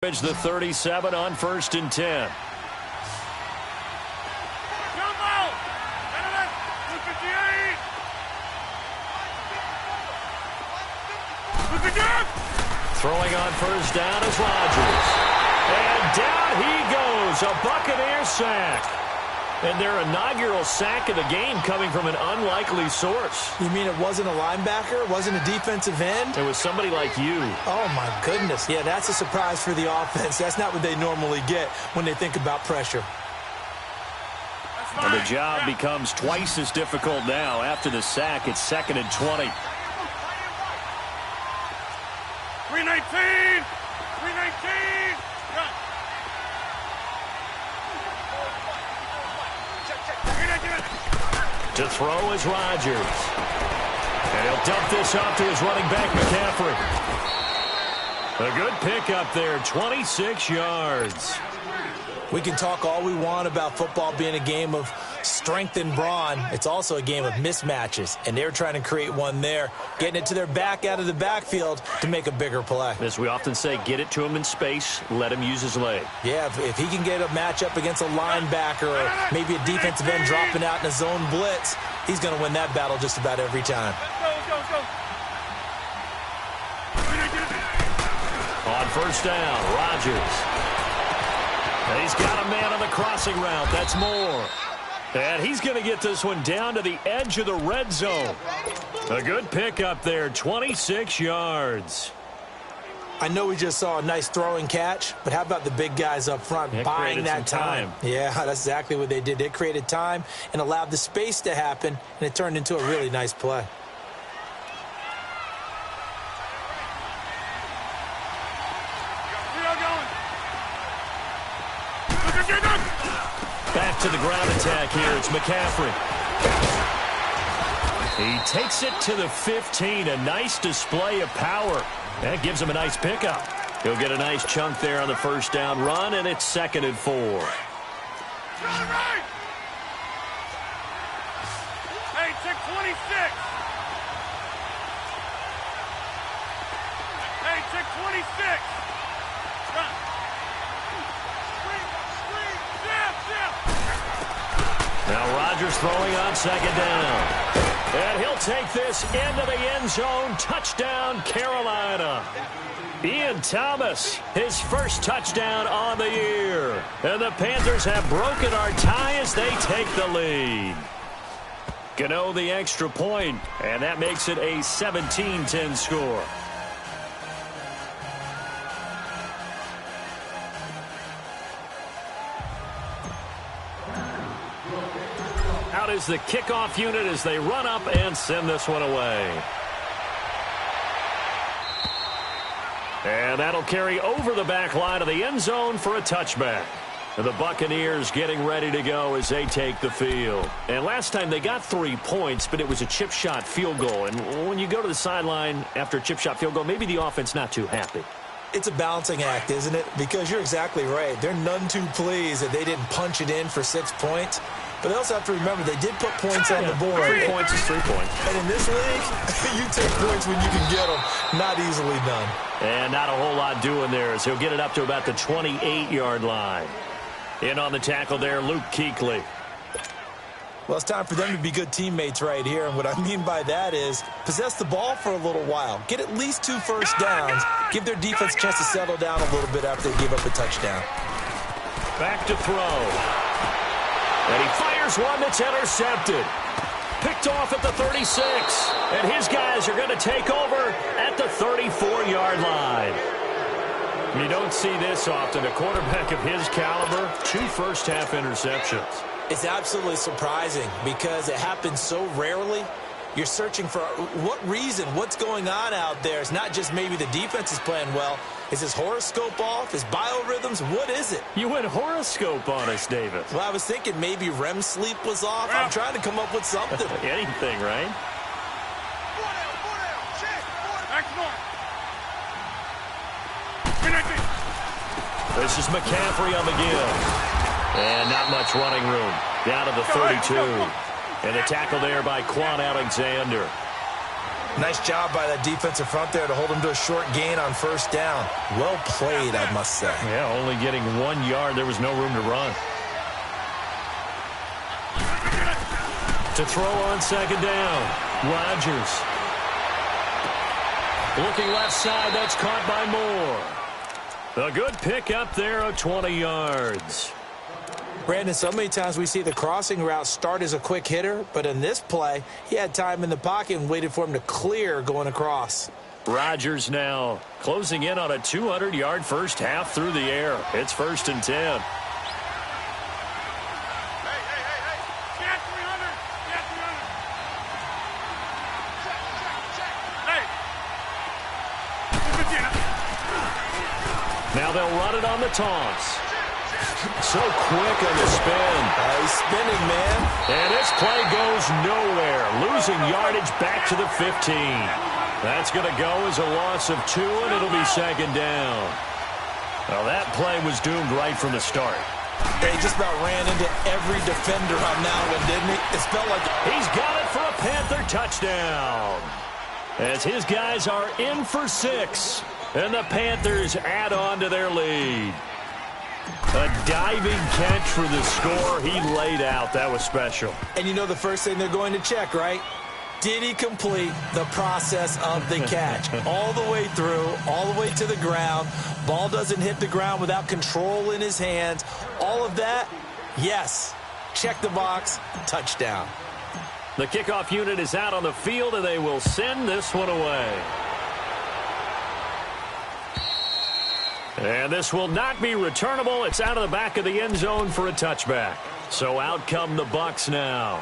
It's the 37 on 1st and 10. Throwing on 1st down is Rodgers. And down he goes, a Buccaneer sack. And their inaugural sack of the game coming from an unlikely source. You mean it wasn't a linebacker? It wasn't a defensive end? It was somebody like you. Oh, my goodness. Yeah, that's a surprise for the offense. That's not what they normally get when they think about pressure. And the job becomes twice as difficult now. After the sack, it's 2nd and 20. 319! 319! To throw is Rodgers. And he'll dump this off to his running back, McCaffrey. A good pickup there, 26 yards. We can talk all we want about football being a game of strength and brawn. It's also a game of mismatches, and they're trying to create one there, getting it to their back out of the backfield to make a bigger play. As we often say, get it to him in space, let him use his leg. Yeah, if he can get a matchup against a linebacker or maybe a defensive end dropping out in a zone blitz, he's going to win that battle just about every time. Let's go. On 1st down, Rodgers. And he's got a man on the crossing route. That's Moore. And he's going to get this one down to the edge of the red zone. A good pickup there, 26 yards. I know we just saw a nice throwing catch, but how about the big guys up front buying that time? Yeah, that's exactly what they did. They created time and allowed the space to happen, and it turned into a really nice play. Back to the ground attack here. It's McCaffrey. He takes it to the 15. A nice display of power. That gives him a nice pickup. He'll get a nice chunk there on the 1st down run, and it's 2nd and 4. Hey, check 26. Hey, check 26. Now Rodgers throwing on 2nd down. And he'll take this into the end zone. Touchdown, Carolina. Ian Thomas, his first touchdown on the year. And the Panthers have broken our tie as they take the lead. Gano the extra point, and that makes it a 17-10 score. Out is the kickoff unit as they run up and send this one away. And that'll carry over the back line of the end zone for a touchback. And the Buccaneers getting ready to go as they take the field. And last time they got 3 points, but it was a chip shot field goal. And when you go to the sideline after a chip shot field goal, maybe the offense not too happy. It's a balancing act, isn't it? Because you're exactly right. They're none too pleased that they didn't punch it in for 6 points. But they also have to remember they did put points on the board. 3 points is 3 points. And in this league, you take points when you can get them. Not easily done. And not a whole lot doing there as he'll get it up to about the 28-yard line. In on the tackle there, Luke Kuechly. Well, it's time for them to be good teammates right here. And what I mean by that is possess the ball for a little while. Get at least 2 first downs. Give their defense a chance to settle down a little bit after they give up a touchdown. Back to throw. And he fires one that's intercepted. Picked off at the 36. And his guys are going to take over at the 34-yard line. You don't see this often. A quarterback of his caliber, 2 first-half interceptions. It's absolutely surprising because it happens so rarely. You're searching for what reason, what's going on out there. It's not just maybe the defense is playing well. Is his horoscope off? His biorhythms? What is it? You went horoscope on us, David. Well, I was thinking maybe REM sleep was off. I'm trying to come up with something. Anything, right? This is McCaffrey on the give. And not much running room. Down to the 32. And the tackle there by Quan Alexander. Nice job by that defensive front there to hold him to a short gain on first down. Well played, I must say. Yeah, only getting 1 yard. There was no room to run. To throw on second down, Rodgers. Looking left side, that's caught by Moore. A good pick up there of 20 yards. Brandon, so many times we see the crossing route start as a quick hitter, but in this play, he had time in the pocket and waited for him to clear going across. Rodgers now closing in on a 200-yard first half through the air. It's 1st and 10. Now they'll run it on the toss. So quick on the spin. He's spinning, man. And this play goes nowhere. Losing yardage back to the 15. That's going to go as a loss of 2, and it'll be second down. Well, that play was doomed right from the start. He just about ran into every defender on that one, didn't he? It felt like he's got it for a Panther touchdown. As his guys are in for 6. And the Panthers add on to their lead. A diving catch for the score. He laid out. That was special. And you know the first thing they're going to check, right? Did he complete the process of the catch? All the way through, all the way to the ground. Ball doesn't hit the ground without control in his hands. All of that, yes. Check the box, touchdown. The kickoff unit is out on the field, and they will send this one away. And this will not be returnable. It's out of the back of the end zone for a touchback. So out come the Bucs now.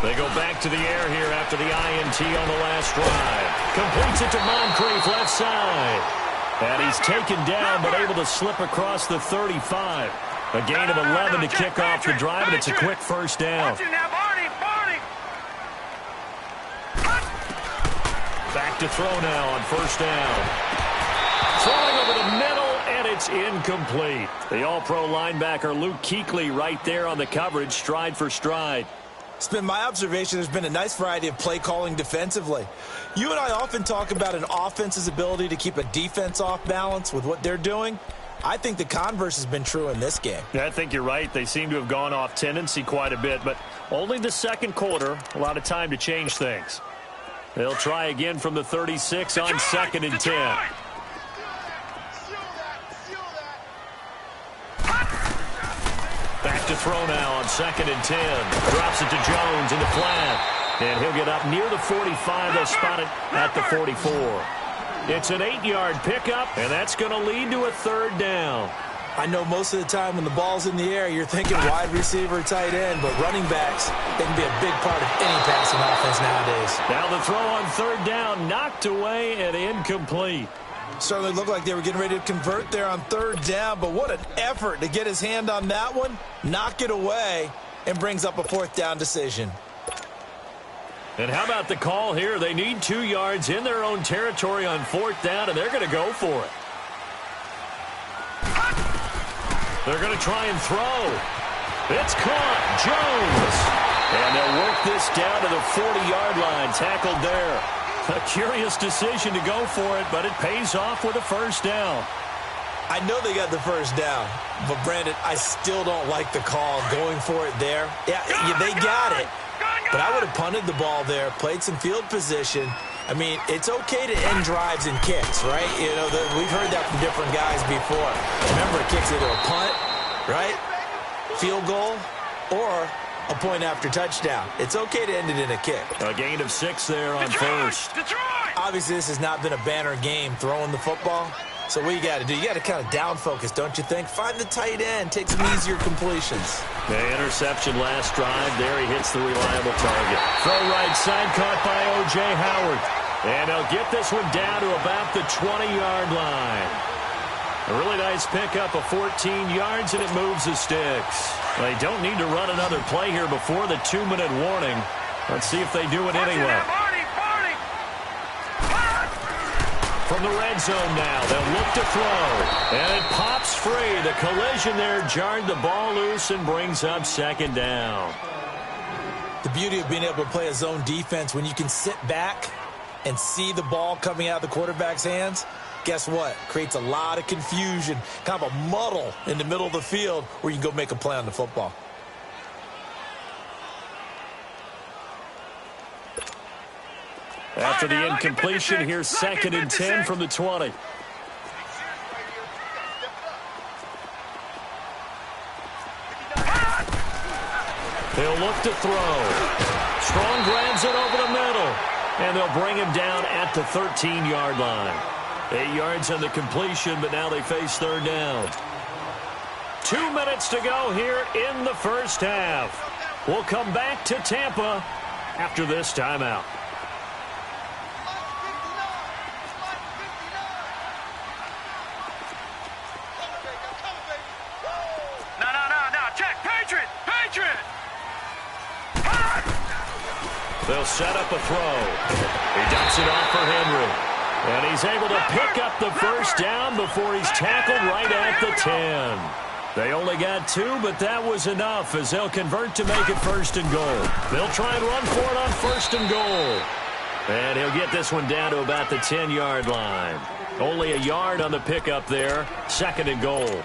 They go back to the air here after the INT on the last drive. Completes it to Moncrief left side. And he's taken down but able to slip across the 35. A gain of 11 to kick off the drive, and it's a quick first down. Back to throw now on first down. Throwing over the middle, and it's incomplete. The all-pro linebacker Luke Kuechly right there on the coverage, stride for stride. It's been my observation there's been a nice variety of play calling defensively. You and I often talk about an offense's ability to keep a defense off balance with what they're doing. I think the converse has been true in this game. Yeah, I think you're right. They seem to have gone off tendency quite a bit, but only the second quarter, a lot of time to change things. They'll try again from the 36 on 2nd and 10. Back to throw now on 2nd and 10. Drops it to Jones in the flat. And he'll get up near the 45. They'll spot it at the 44. It's an 8-yard pickup, and that's going to lead to a 3rd down. I know most of the time when the ball's in the air, you're thinking wide receiver, tight end, but running backs, they can be a big part of any passing offense nowadays. Now the throw on 3rd down, knocked away and incomplete. Certainly looked like they were getting ready to convert there on 3rd down, but what an effort to get his hand on that one, knock it away, and brings up a 4th down decision. And how about the call here? They need 2 yards in their own territory on 4th down, and they're going to go for it. They're going to try and throw. It's caught. Jones. And they'll work this down to the 40-yard line. Tackled there. A curious decision to go for it, but it pays off with a 1st down. I know they got the 1st down, but Brandon, I still don't like the call going for it there. Yeah, they got it, but I would have punted the ball there, played some field position. I mean, it's okay to end drives and kicks, right? You know, we've heard that from different guys before. Remember, it kicks either a punt, right, field goal, or a point after touchdown. It's okay to end it in a kick. A gain of 6 there on first. Obviously, this has not been a banner game throwing the football. So what you got to do, you got to kind of down focus, don't you think? Find the tight end, take some easier completions. The interception last drive. There he hits the reliable target. Throw right side, caught by O.J. Howard. And they'll get this one down to about the 20-yard line. A really nice pickup of 14 yards, and it moves the sticks. They don't need to run another play here before the 2-minute warning. Let's see if they do it anyway. From the red zone now, they'll look to throw. And it pops free. The collision there jarred the ball loose and brings up second down. The beauty of being able to play a zone defense when you can sit back and see the ball coming out of the quarterback's hands, guess what? Creates a lot of confusion, kind of a muddle in the middle of the field where you can go make a play on the football. After the incompletion, here's 2nd and 10 from the 20. He'll look to throw. Strong grabs it over the middle. And they'll bring him down at the 13-yard line. 8 yards on the completion, but now they face third down. 2 minutes to go here in the first half. We'll come back to Tampa after this timeout. They'll set up a throw. He dumps it off for Henry. And he's able to pick up the first down before he's tackled right at the 10. They only got 2, but that was enough as they'll convert to make it 1st and goal. They'll try and run for it on 1st and goal. And he'll get this one down to about the 10-yard line. Only a yard on the pickup there. 2nd and goal.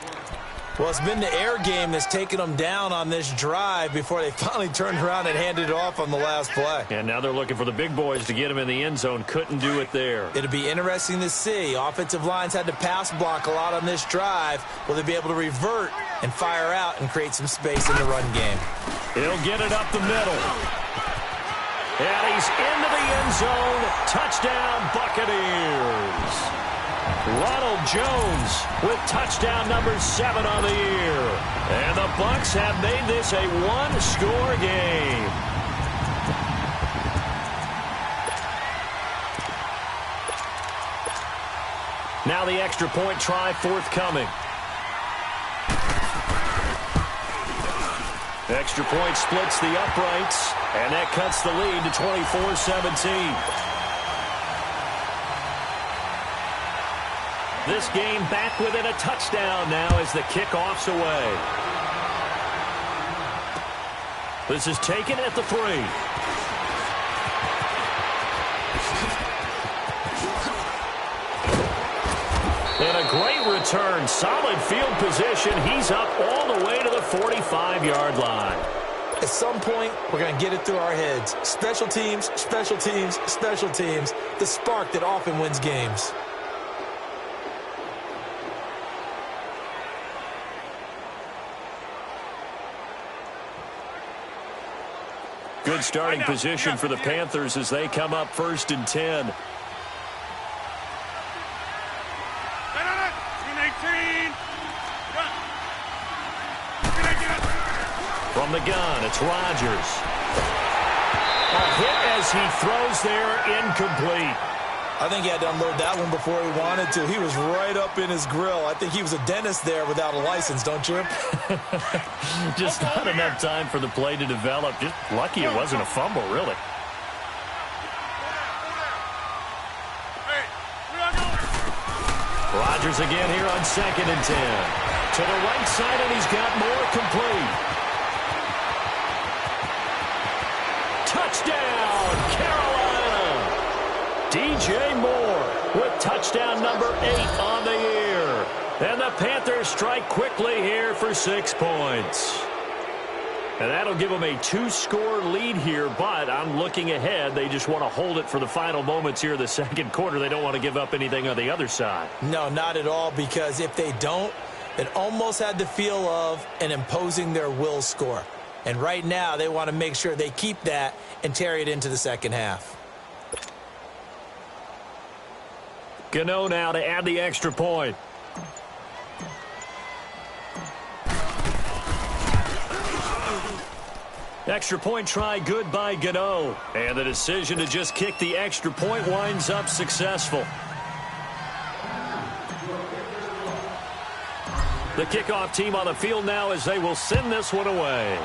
Well, it's been the air game that's taken them down on this drive before they finally turned around and handed it off on the last play. And now they're looking for the big boys to get him in the end zone. Couldn't do it there. It'll be interesting to see. Offensive lines had to pass block a lot on this drive. Will they be able to revert and fire out and create some space in the run game? He'll get it up the middle. And he's into the end zone. Touchdown, Buccaneers. Ronald Jones with touchdown number 7 on the year. And the Bucs have made this a one-score game. Now the extra point try forthcoming. Extra point splits the uprights, and that cuts the lead to 24-17. This game back within a touchdown now as the kickoff's away. This is taken at the 3. And a great return. Solid field position. He's up all the way to the 45-yard line. At some point, we're going to get it through our heads. Special teams, special teams, special teams. The spark that often wins games. Good starting position for the Panthers as they come up 1st and 10. From the gun, it's Rodgers. A hit as he throws there, incomplete. I think he had to unload that one before he wanted to. He was right up in his grill. I think he was a dentist there without a license, don't you? Just not enough time for the play to develop. Just lucky it wasn't a fumble, really. Rodgers again here on 2nd and 10. To the right side, and he's got more complete. Touchdown, Carolina! DJ Moore with touchdown number 8 on the year. And the Panthers strike quickly here for 6 points. And that'll give them a 2-score lead here, but I'm looking ahead. They just want to hold it for the final moments here of the 2nd quarter. They don't want to give up anything on the other side. No, not at all, because if they don't, it almost had the feel of an imposing their will score. And right now, they want to make sure they keep that and carry it into the second half. Gano now to add the extra point. Extra point try good by Gano. And the decision to just kick the extra point winds up successful. The kickoff team on the field now as they will send this one away.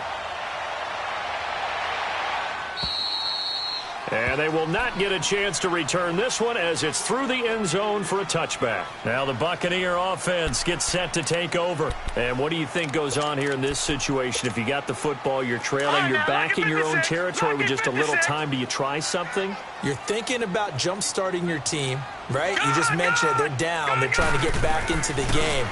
And they will not get a chance to return this one as it's through the end zone for a touchback. Now the Buccaneer offense gets set to take over. And what do you think goes on here in this situation? If you got the football, you're trailing, you're back in your own territory with just a little time. Do you try something? You're thinking about jump-starting your team, right? You just mentioned it. They're down. They're trying to get back into the game.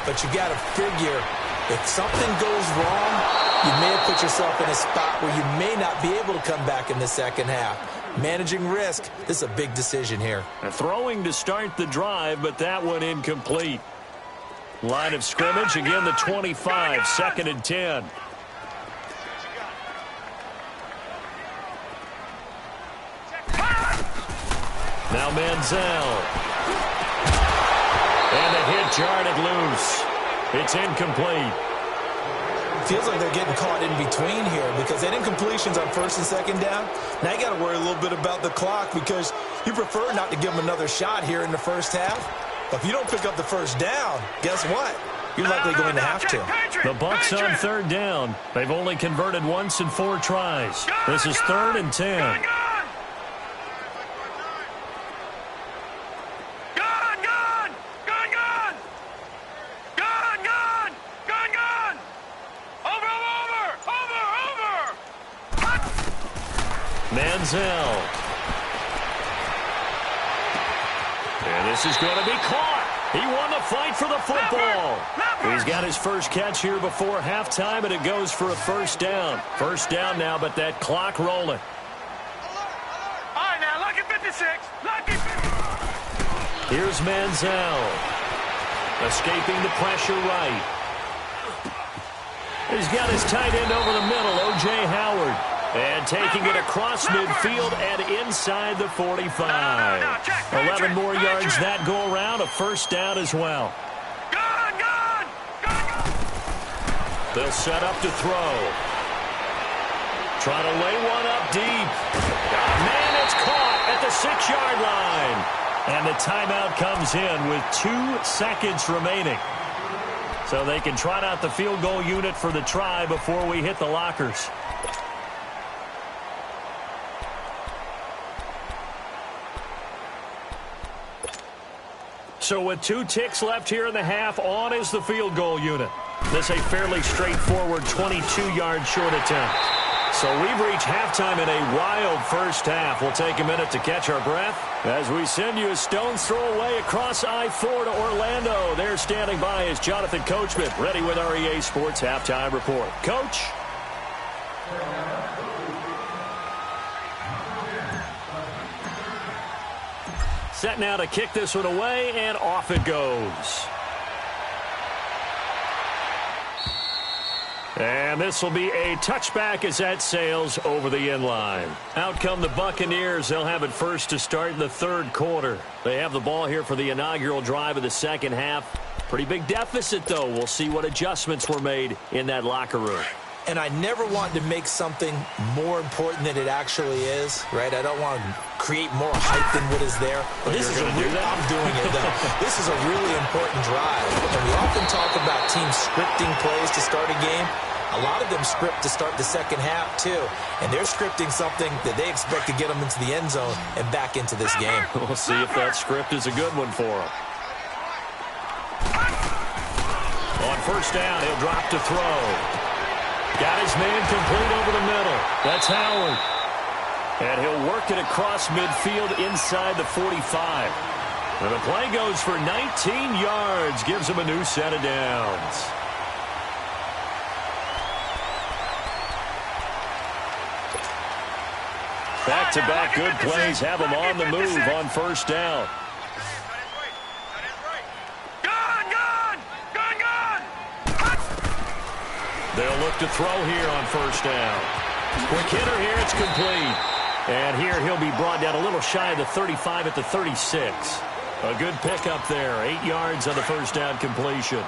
But you got to figure if something goes wrong, you may have put yourself in a spot where you may not be able to come back in the second half. Managing risk, this is a big decision here. Throwing to start the drive, but that one incomplete. Line of scrimmage, again the 25, 2nd and 10. Now Manziel. And the hit jarred it loose. It's incomplete. Feels like they're getting caught in between here because that incompletion's on 1st and 2nd down. Now you got to worry a little bit about the clock because you prefer not to give them another shot here in the first half. But if you don't pick up the first down, guess what? You're likely going to have to. The Bucs on 3rd down. They've only converted once in 4 tries. This is 3rd and 10. Manziel. And this is going to be caught. He won the fight for the football. He's got his first catch here before halftime, and it goes for a 1st down. 1st down now, but that clock rolling. All right, now, lucky 56. Lucky 56. Here's Manziel. Escaping the pressure right. He's got his tight end over the middle, O.J. Howard. And taking it across midfield and inside the 45. 11 more yards that go around, a 1st down as well. They'll set up to throw. Trying to lay one up deep. Man, it's caught at the 6-yard line. And the timeout comes in with 2 seconds remaining. So they can trot out the field goal unit for the try before we hit the lockers. So with 2 ticks left here in the half, on is the field goal unit. This a fairly straightforward 22-yard short attempt. So we've reached halftime in a wild first half. We'll take a minute to catch our breath as we send you a stone's throw away across I-4 to Orlando. There standing by is Jonathan Coachman, ready with our EA Sports Halftime Report. Coach? Set now to kick this one away, and off it goes. And this will be a touchback as that sails over the end line. Out come the Buccaneers. They'll have it first to start in the 3rd quarter. They have the ball here for the inaugural drive of the second half. Pretty big deficit, though. We'll see what adjustments were made in that locker room. And I never want to make something more important than it actually is, right? I don't want to create more hype than what is there. But this is I'm doing it, though. This is a really important drive. And we often talk about teams scripting plays to start a game. A lot of them script to start the second half, too. And they're scripting something that they expect to get them into the end zone and back into this game. We'll see if that script is a good one for them. On 1st down, he'll drop to throw. Got his man complete over the middle. That's Howard. And he'll work it across midfield inside the 45. And the play goes for 19 yards. Gives him a new set of downs. Back-to-back good plays have him on the move on 1st down. They'll look to throw here on 1st down. Quick hitter here, it's complete. And here he'll be brought down a little shy of the 35 at the 36. A good pickup there, 8 yards on the 1st down completion.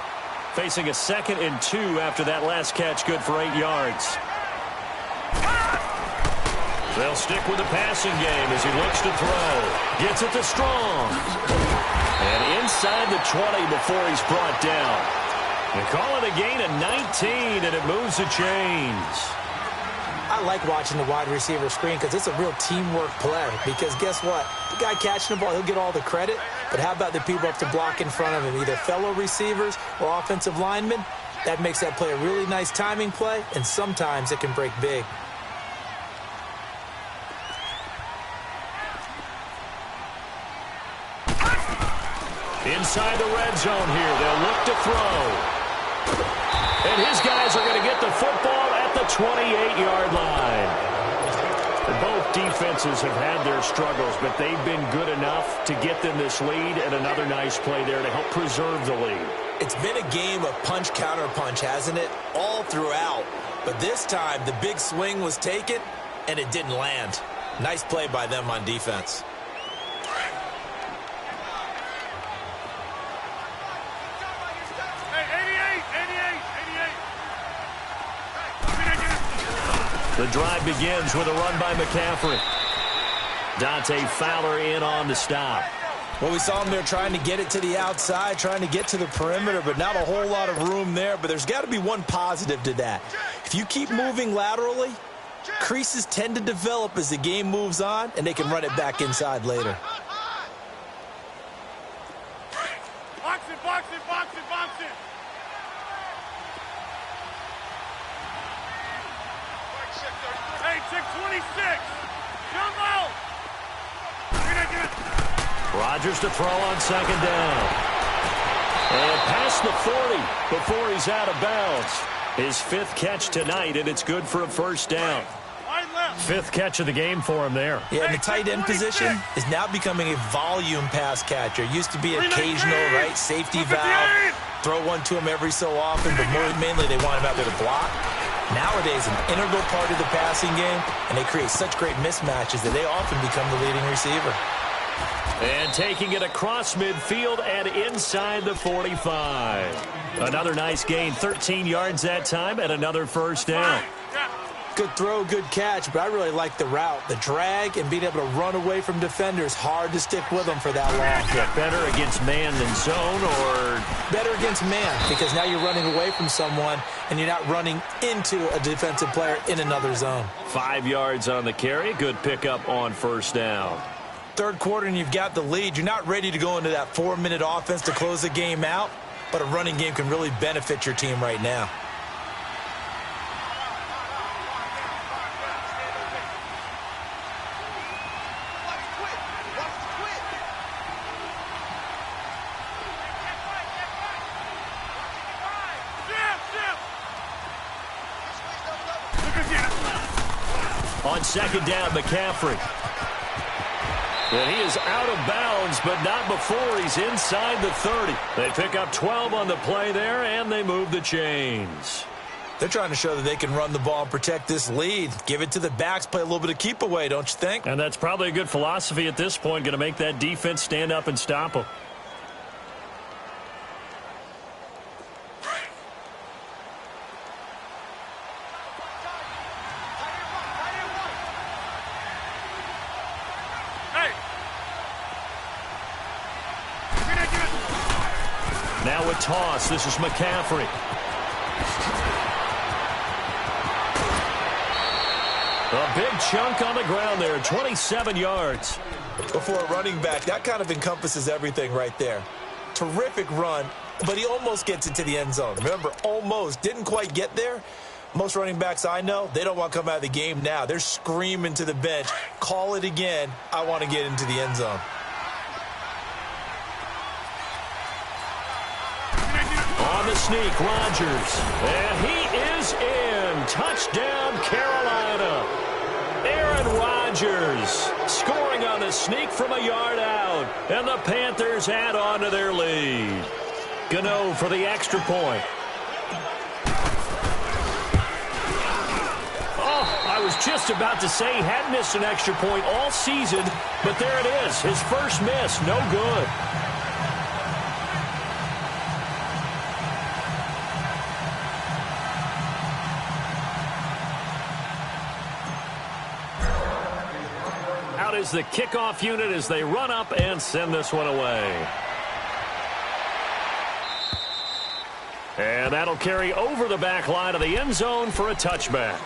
Facing a 2nd and 2 after that last catch, good for 8 yards. They'll stick with the passing game as he looks to throw. Gets it to Strong. And inside the 20 before he's brought down. They call it a gain of 19, and it moves the chains. I like watching the wide receiver screen because it's a real teamwork play. Because guess what? The guy catching the ball, he'll get all the credit. But how about the people up to block in front of him, either fellow receivers or offensive linemen? That makes that play a really nice timing play, and sometimes it can break big. Inside the red zone here, they'll look to throw. And his guys are going to get the football at the 28-yard line. Both defenses have had their struggles, but they've been good enough to get them this lead, and another nice play there to help preserve the lead. It's been a game of punch-counter-punch, hasn't it? All throughout. But this time, the big swing was taken, and it didn't land. Nice play by them on defense. The drive begins with a run by McCaffrey. Dante Fowler in on the stop. Well, we saw him there trying to get it to the outside, trying to get to the perimeter, but not a whole lot of room there. But there's got to be one positive to that. If you keep moving laterally, creases tend to develop as the game moves on, and they can run it back inside later. Box it, box it, box it, box it. Hey, check 26. Jump out. Get it. Rodgers to throw on second down. And past the 40 before he's out of bounds. His fifth catch tonight, and it's good for a first down. Fifth catch of the game for him there. Yeah, and the tight end position is now becoming a volume pass catcher. Used to be occasional, right, safety valve. Throw one to him every so often, but mainly they want him out there to block. Nowadays, an integral part of the passing game, and they create such great mismatches that they often become the leading receiver. And taking it across midfield and inside the 45. Another nice gain, 13 yards that time, and another first down. Good throw, good catch, but I really like the route. The drag and being able to run away from defenders, hard to stick with them for that long. Yeah, better against man than zone, or? Better against man, because now you're running away from someone, and you're not running into a defensive player in another zone. 5 yards on the carry, good pickup on first down. Third quarter, and you've got the lead. You're not ready to go into that 4-minute offense to close the game out, but a running game can really benefit your team right now. On second down, McCaffrey. And he is out of bounds, but not before he's inside the 30. They pick up 12 on the play there, and they move the chains. They're trying to show that they can run the ball and protect this lead. Give it to the backs, play a little bit of keep away, don't you think? And that's probably a good philosophy at this point, going to make that defense stand up and stop them. Now a toss. This is McCaffrey. A big chunk on the ground there, 27 yards. For a running back, that kind of encompasses everything right there. Terrific run, but he almost gets into the end zone. Remember, almost. Didn't quite get there. Most running backs I know, they don't want to come out of the game now. They're screaming to the bench, call it again. I want to get into the end zone. On the sneak, Rodgers. And he is in. Touchdown, Carolina. Aaron Rodgers scoring on the sneak from a yard out. And the Panthers add on to their lead. Gano for the extra point. Oh, I was just about to say he hadn't missed an extra point all season, but there it is. His first miss, no good. Out is the kickoff unit as they run up and send this one away. And that'll carry over the back line of the end zone for a touchback.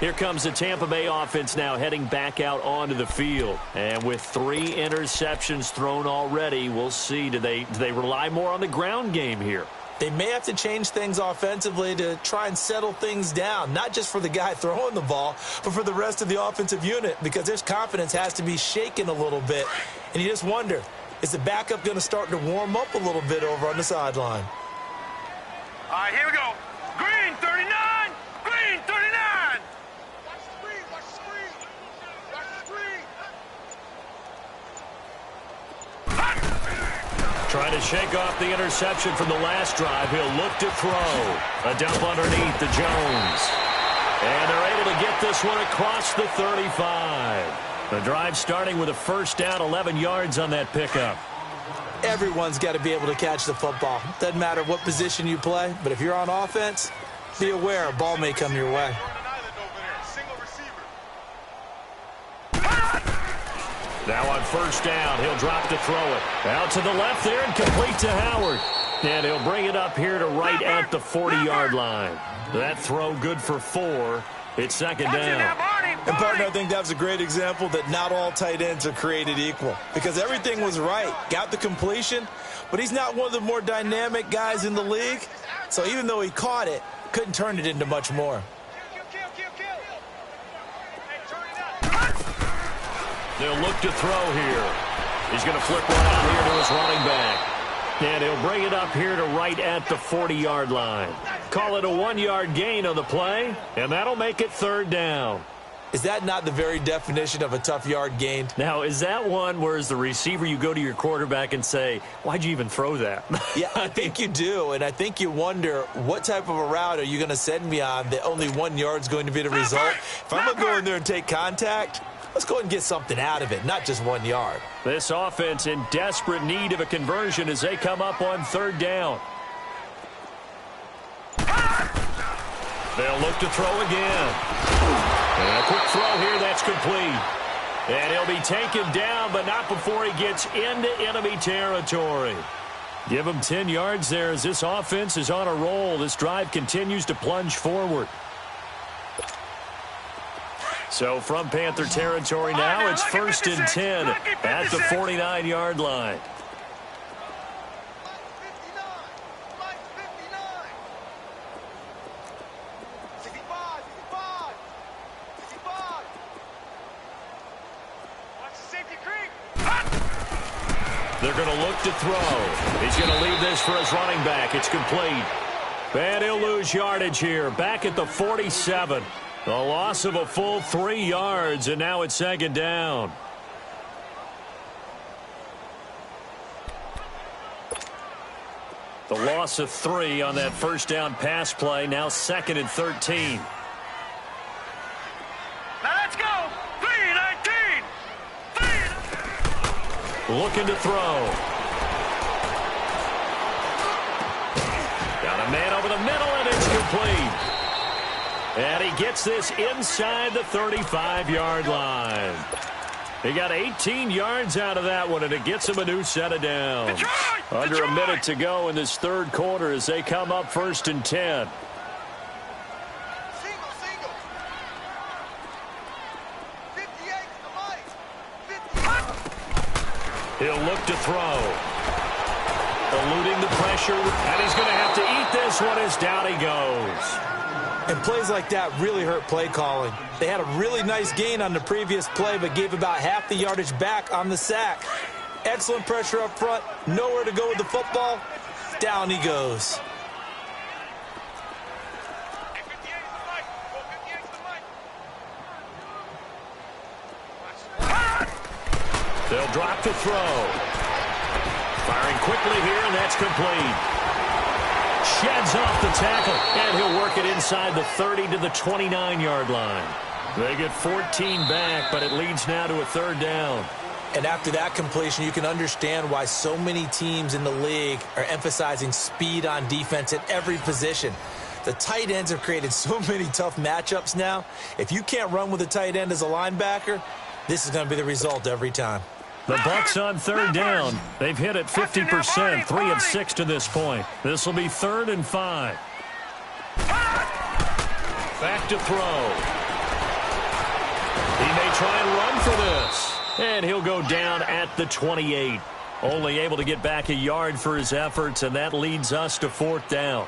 Here comes the Tampa Bay offense now heading back out onto the field. And with 3 interceptions thrown already, we'll see, do they rely more on the ground game here? They may have to change things offensively to try and settle things down, not just for the guy throwing the ball, but for the rest of the offensive unit, because their confidence has to be shaken a little bit. And you just wonder, is the backup going to start to warm up a little bit over on the sideline? All right, here we go. Green 39. Green 39. Watch the screen. Watch the screen. Watch the screen. Trying to shake off the interception from the last drive. He'll look to throw. A dump underneath to Jones. And they're able to get this one across the 35. The drive starting with a first down, 11 yards on that pickup. Everyone's got to be able to catch the football. Doesn't matter what position you play, but if you're on offense, be aware a ball may come your way. Now on first down, he'll drop to throw it. Out to the left there and complete to Howard. And he'll bring it up here to right at the 40-yard line. That throw good for 4. It's second down. And, partner, I think that was a great example that not all tight ends are created equal, because everything was right. Got the completion, but he's not one of the more dynamic guys in the league. So even though he caught it, couldn't turn it into much more. They'll look to throw here. He's going to flip one out here to his running back. And he'll bring it up here to right at the 40-yard line. Call it a 1-yard gain on the play, and that'll make it third down. Is that not the very definition of a tough yard gained? Now, is that one where as the receiver you go to your quarterback and say, why'd you even throw that? Yeah, I think you do, and I think you wonder what type of a route are you going to send me on that only 1 yard's going to be the result? If I'm going to go in there and take contact, let's go ahead and get something out of it, not just 1 yard. This offense in desperate need of a conversion as they come up on third down. They'll look to throw again. And a quick throw here, that's complete. And he'll be taken down, but not before he gets into enemy territory. Give him 10 yards there as this offense is on a roll. This drive continues to plunge forward. So from Panther territory now, it's first and 10 at the 49-yard line. They're going to look to throw. He's going to leave this for his running back. It's complete. And he'll lose yardage here. Back at the 47. A loss of a full 3 yards, and now it's second down. The loss of 3 on that first down pass play. Now second and 13. Now let's go. 3-19. Looking to throw. Got a man over the middle, and it's complete. And he gets this inside the 35-yard line. He got 18 yards out of that one, and it gets him a new set of downs. Under a minute to go in this third quarter as they come up first and 10. He'll look to throw. Eluding the pressure, and he's going to have to eat this one as down he goes. And plays like that really hurt play calling. They had a really nice gain on the previous play, but gave about half the yardage back on the sack. Excellent pressure up front. Nowhere to go with the football. Down he goes. They'll drop to throw. Firing quickly here, and that's complete. Sheds off the tackle, and he'll work it inside the 30 to the 29-yard line. They get 14 back, but it leads now to a third down. And after that completion, you can understand why so many teams in the league are emphasizing speed on defense at every position. The tight ends have created so many tough matchups now. If you can't run with a tight end as a linebacker, this is going to be the result every time. The Bucs on third down. They've hit it 50%, 3 of 6 to this point. This will be 3rd and 5. Back to throw. He may try and run for this. And he'll go down at the 28. Only able to get back a yard for his efforts, and that leads us to 4th down.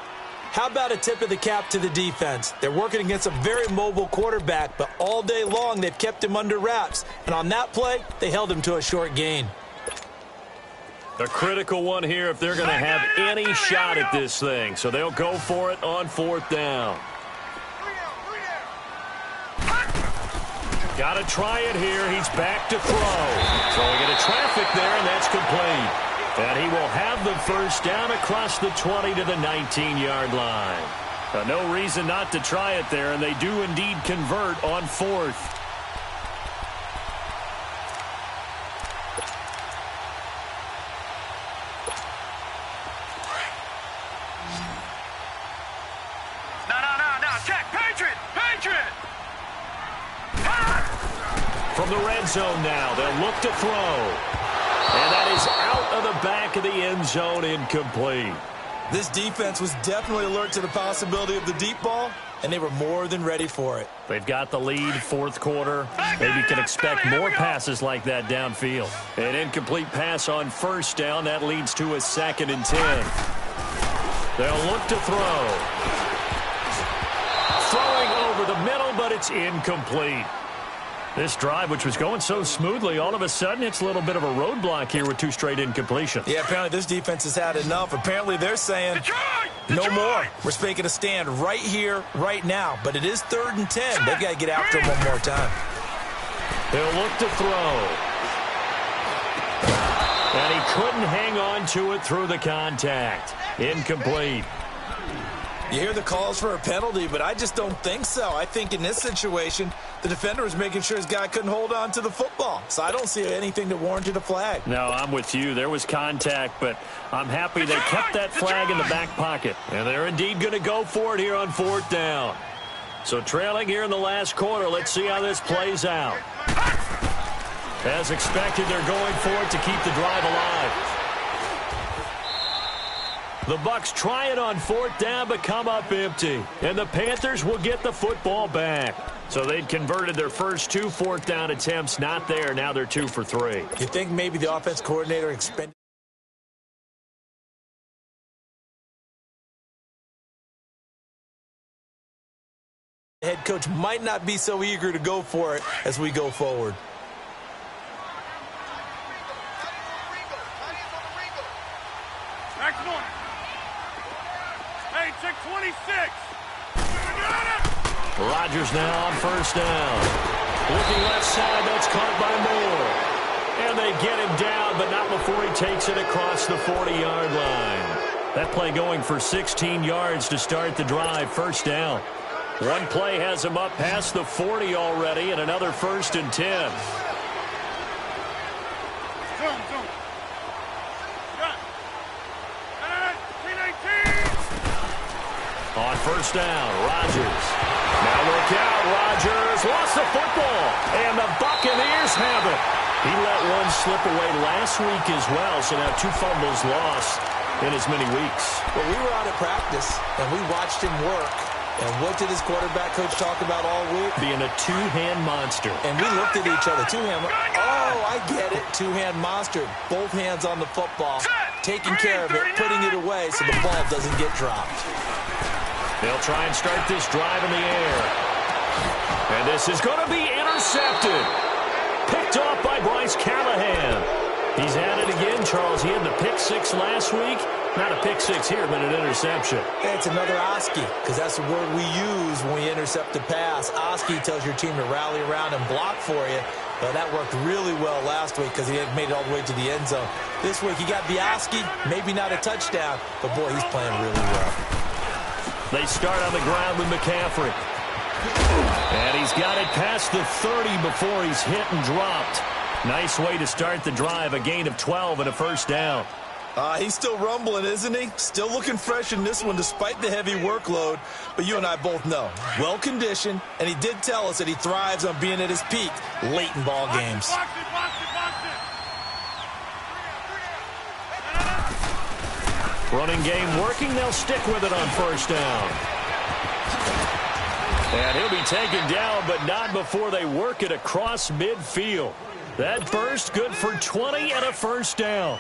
How about a tip of the cap to the defense? They're working against a very mobile quarterback, but all day long they've kept him under wraps. And on that play, they held him to a short gain. A critical one here if they're going to have any shot at this thing. So they'll go for it on 4th down. Got to try it here. He's back to throw. Throwing into traffic there, and that's complete. And he will have the first down across the 20 to the 19-yard line. No reason not to try it there, and they do indeed convert on 4th. No. Check. Patriot. From the red zone now, they'll look to throw. And that is out of the back of the end zone, incomplete. This defense was definitely alert to the possibility of the deep ball, and they were more than ready for it. They've got the lead, 4th quarter. Maybe can expect more passes like that downfield. An incomplete pass on 1st down. That leads to a 2nd and 10. They'll look to throw. Throwing over the middle, but it's incomplete. This drive, which was going so smoothly, all of a sudden it's a little bit of a roadblock here with 2 straight incompletions. Yeah, apparently this defense has had enough. Apparently they're saying, no more. We're making a stand right here, right now. But it is 3rd and 10. They've got to get after him one more time. They'll look to throw. And he couldn't hang on to it through the contact. Incomplete. You hear the calls for a penalty, but I just don't think so. I think in this situation, the defender was making sure his guy couldn't hold on to the football. So I don't see anything that warranted a flag. No, I'm with you. There was contact, but I'm happy they kept that flag in the back pocket. And they're indeed going to go for it here on 4th down. So trailing here in the last quarter, let's see how this plays out. As expected, they're going for it to keep the drive alive. The Bucs try it on 4th down, but come up empty. And the Panthers will get the football back. So they'd converted their first 2 4th down attempts. Not there. Now they're 2 for 3. You think maybe the offense coordinator expended the head coach might not be so eager to go for it as we go forward. Next one. Hey, check 26. Rodgers now on 1st down. Looking left side, that's caught by Moore. And they get him down, but not before he takes it across the 40-yard line. That play going for 16 yards to start the drive. 1st down. One play has him up past the 40 already, and another 1st and 10. On 1st down, Rodgers. Now look out, Rodgers lost the football, and the Buccaneers have it. He let one slip away last week as well, so now 2 fumbles lost in as many weeks. Well, we were out at practice, and we watched him work. And what did his quarterback coach talk about all week? Being a 2-hand monster. And we looked at each other. 2-hand. Oh, I get it. 2-hand monster. Both hands on the football, taking care of it, putting it away so the ball doesn't get dropped. They'll try and start this drive in the air. And this is going to be intercepted. Picked off by Bryce Callahan. He's at it again, Charles. He had the pick 6 last week. Not a pick 6 here, but an interception. It's another Oski, because that's the word we use when we intercept a pass. Oski tells your team to rally around and block for you. But that worked really well last week because he had made it all the way to the end zone. This week he got the Oski, maybe not a touchdown, but boy, he's playing really well. They start on the ground with McCaffrey. And he's got it past the 30 before he's hit and dropped. Nice way to start the drive, a gain of 12 and a 1st down. He's still rumbling, isn't he? Still looking fresh in this one despite the heavy workload. But you and I both know, well-conditioned, and he did tell us that he thrives on being at his peak late in ball games. Running game working. They'll stick with it on first down. And he'll be taken down, but not before they work it across midfield. That burst good for 20 and a first down.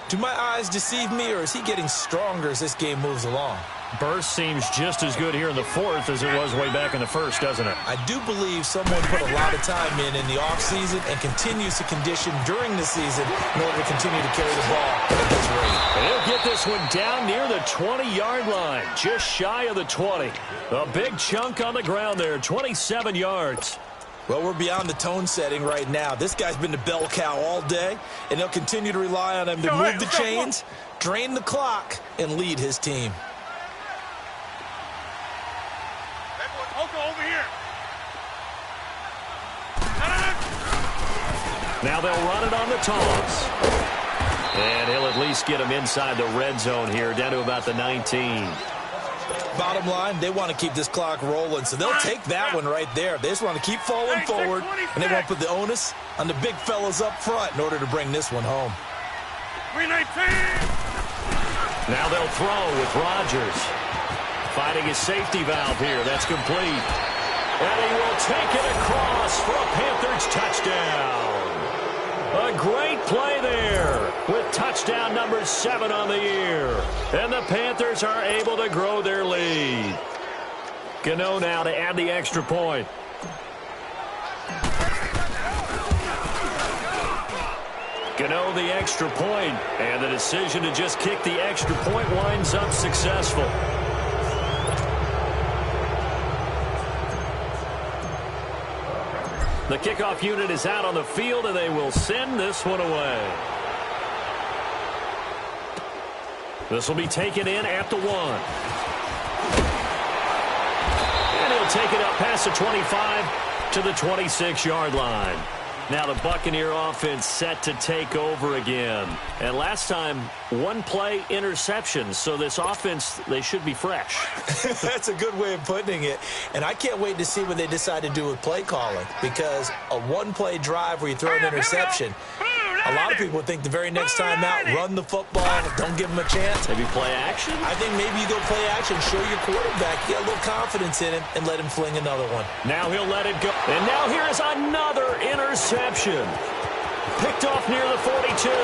Do my eyes deceive me, or is he getting stronger as this game moves along? Burst seems just as good here in the fourth as it was way back in the first, doesn't it? I do believe someone put a lot of time in the offseason and continues to condition during the season in order to continue to carry the ball at this rate. And he'll get this one down near the 20-yard line, just shy of the 20. A big chunk on the ground there, 27 yards. Well, we're beyond the tone setting right now. This guy's been the bell cow all day, and they'll continue to rely on him to move the chains, drain the clock, and lead his team. Over here. Now they'll run it on the toss. And he'll at least get him inside the red zone here, down to about the 19. Bottom line, they want to keep this clock rolling, so they'll take that one right there. They just want to keep falling forward, and they won't put the onus on the big fellas up front in order to bring this one home. 319. Now they'll throw with Rodgers. Finding his safety valve here. That's complete. And he will take it across for a Panthers touchdown. A great play there with touchdown number 7 on the year. And the Panthers are able to grow their lead. Gano now to add the extra point. Gano the extra point, and the decision to just kick the extra point winds up successful. The kickoff unit is out on the field, and they will send this one away. This will be taken in at the 1. And he'll take it up past the 25 to the 26-yard line. Now the Buccaneer offense set to take over again. And last time, one play interception. So this offense, they should be fresh. That's a good way of putting it. And I can't wait to see what they decide to do with play calling. Because a one-play drive where you throw an interception, a lot of people would think the very next time out, run the football, don't give them a chance. Maybe play action? I think maybe you go play action, show your quarterback, get a little confidence in him, and let him fling another one. Now he'll let it go. And now here is another interception. Picked off near the 42.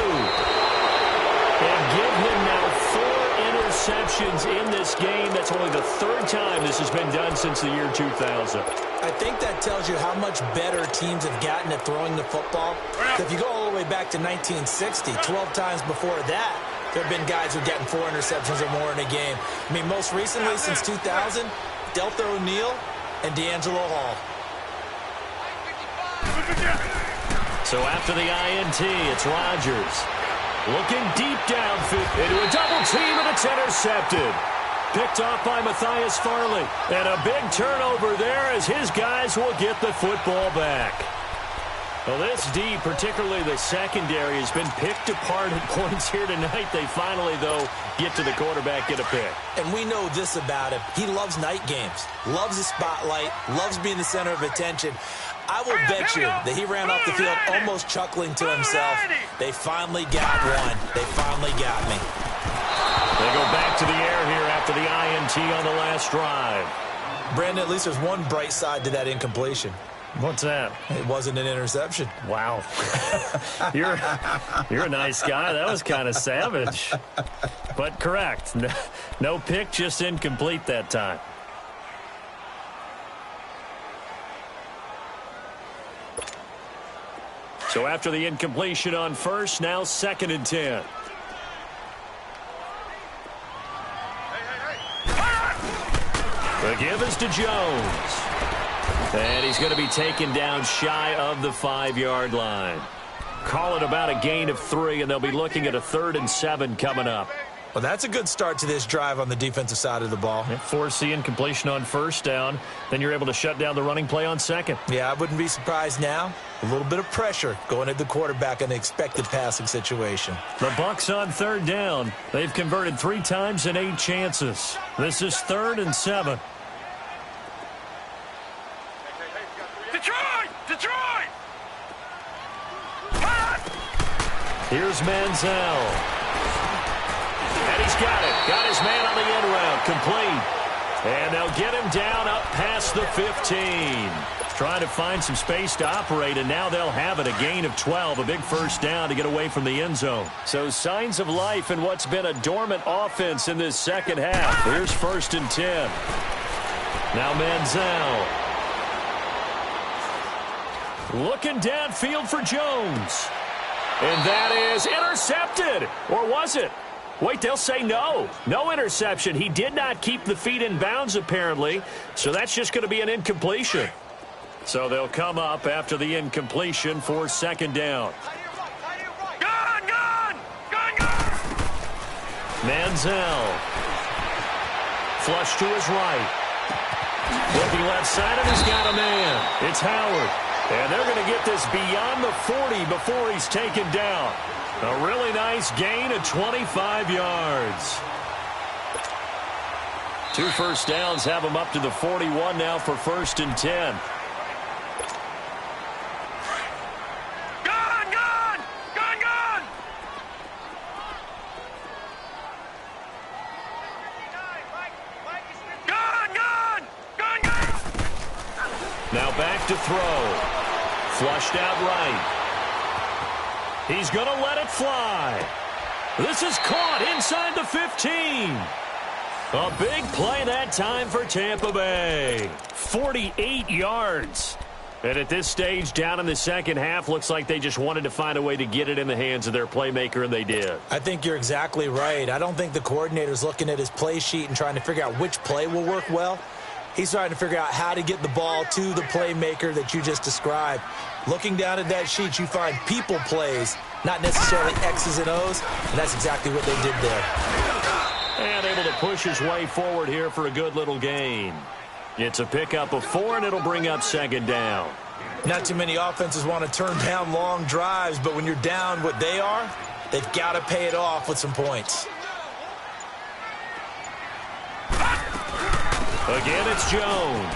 And give him now 4 interceptions in this game. That's only the 3rd time this has been done since the year 2000. I think that tells you how much better teams have gotten at throwing the football. If you go all the way back to 1960, 12 times before that, there have been guys who've gotten 4 interceptions or more in a game. I mean, most recently, since 2000, Deltha O'Neal and D'Angelo Hall. So after the INT, it's Rodgers. Looking deep downfield into a double team, and it's intercepted. Picked off by Matthias Farley. And a big turnover there as his guys will get the football back. Well, this D, particularly the secondary, has been picked apart at points here tonight. They finally, though, get to the quarterback, get a pick. And we know this about him. He loves night games, loves the spotlight, loves being the center of attention. I will bet you that he ran off the field almost chuckling to himself. They finally got one. They finally got me. They go back to the air here after the INT on the last drive. Brandon, at least there's one bright side to that incompletion. What's that? It wasn't an interception. Wow. You're a nice guy. That was kind of savage. But correct. No pick, just incomplete that time. So after the incompletion on first, now 2nd and 10. The give is to Jones. And he's going to be taken down shy of the 5-yard line. Call it about a gain of 3, and they'll be looking at a 3rd and 7 coming up. Well, that's a good start to this drive on the defensive side of the ball. Force the incompletion on first down. Then you're able to shut down the running play on 2nd. Yeah, I wouldn't be surprised now. A little bit of pressure going at the quarterback in an expected passing situation. The Bucs on 3rd down. They've converted 3 times in 8 chances. This is 3rd and 7. Detroit! Here's Manziel. And he's He's got it. Got his man on the end route. Complete. And they'll get him down up past the 15. Trying to find some space to operate, and now they'll have it. A gain of 12, a big first down to get away from the end zone. So signs of life in what's been a dormant offense in this second half. Here's 1st and 10. Now Manziel. Looking downfield for Jones. And that is intercepted. Or was it? Wait, they'll say no. No interception. He did not keep the feet in bounds, apparently. So that's just going to be an incompletion. So they'll come up after the incompletion for 2nd down. Gun! Manziel. Flush to his right. Looking left side, and he's got a man. It's Howard. And they're going to get this beyond the 40 before he's taken down. A really nice gain of 25 yards. 2 first downs have him up to the 41 now for 1st and 10. Now back to throw. Flushed out right. He's going to let it fly. This is caught inside the 15. A big play that time for Tampa Bay. 48 yards. And at this stage, down in the second half, looks like they just wanted to find a way to get it in the hands of their playmaker, and they did. I think you're exactly right. I don't think the coordinator's looking at his play sheet and trying to figure out which play will work well. He's trying to figure out how to get the ball to the playmaker that you just described. Looking down at that sheet, you find people plays, not necessarily X's and O's, and that's exactly what they did there. And able to push his way forward here for a good little gain. It's a pickup of 4, and it'll bring up 2nd down. Not too many offenses want to turn down long drives, but when you're down what they are, they've got to pay it off with some points. Again, it's Jones.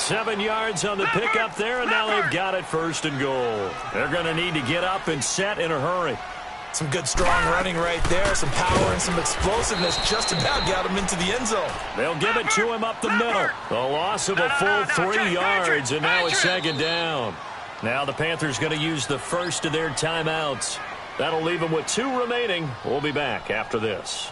7 yards on the pickup there, and now they've got it 1st and goal. They're going to need to get up and set in a hurry. Some good, strong running right there. Some power and some explosiveness just about got him into the end zone. They'll give it to him up the middle. A loss of a full 3 yards, and now it's 2nd down. Now the Panthers going to use the first of their timeouts. That'll leave them with 2 remaining. We'll be back after this.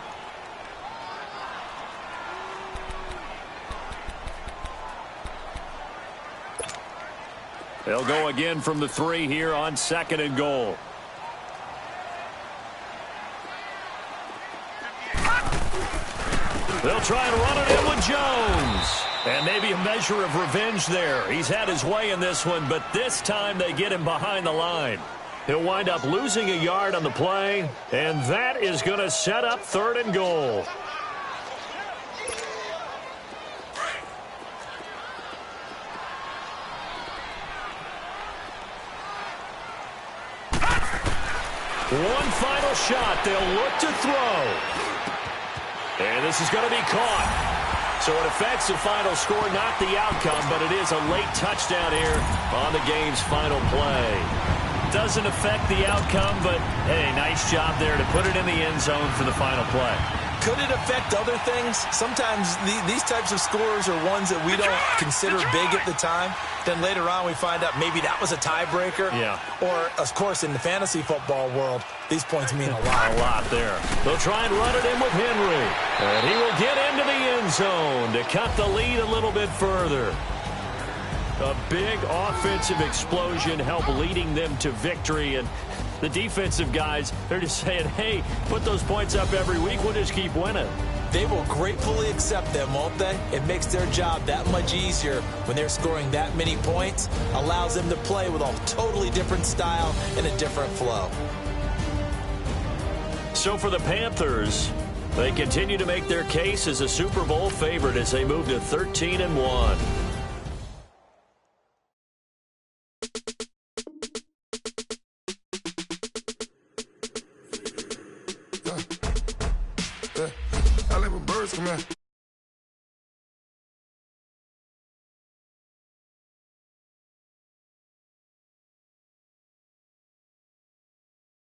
They'll go again from the 3 here on 2nd and goal. They'll try and run it in with Jones. And maybe a measure of revenge there. He's had his way in this one, but this time they get him behind the line. He'll wind up losing a yard on the play, and that is going to set up 3rd and goal. One final shot. They'll look to throw. And this is going to be caught. So it affects the final score, not the outcome, but it is a late touchdown here on the game's final play. Doesn't affect the outcome, but, hey, nice job there to put it in the end zone for the final play. Could it affect other things? Sometimes these types of scores are ones that we don't consider big at the time. Then later on we find out maybe that was a tiebreaker. Yeah. Or, of course, in the fantasy football world, these points mean a lot. A lot there. They'll try and run it in with Henry. And he will get into the end zone to cut the lead a little bit further. A big offensive explosion helped leading them to victory. And the defensive guys, they're just saying, hey, put those points up every week. We'll just keep winning. They will gratefully accept them, won't they? It makes their job that much easier when they're scoring that many points. Allows them to play with a totally different style and a different flow. So for the Panthers, they continue to make their case as a Super Bowl favorite as they move to 13-1. I live with birds, come here.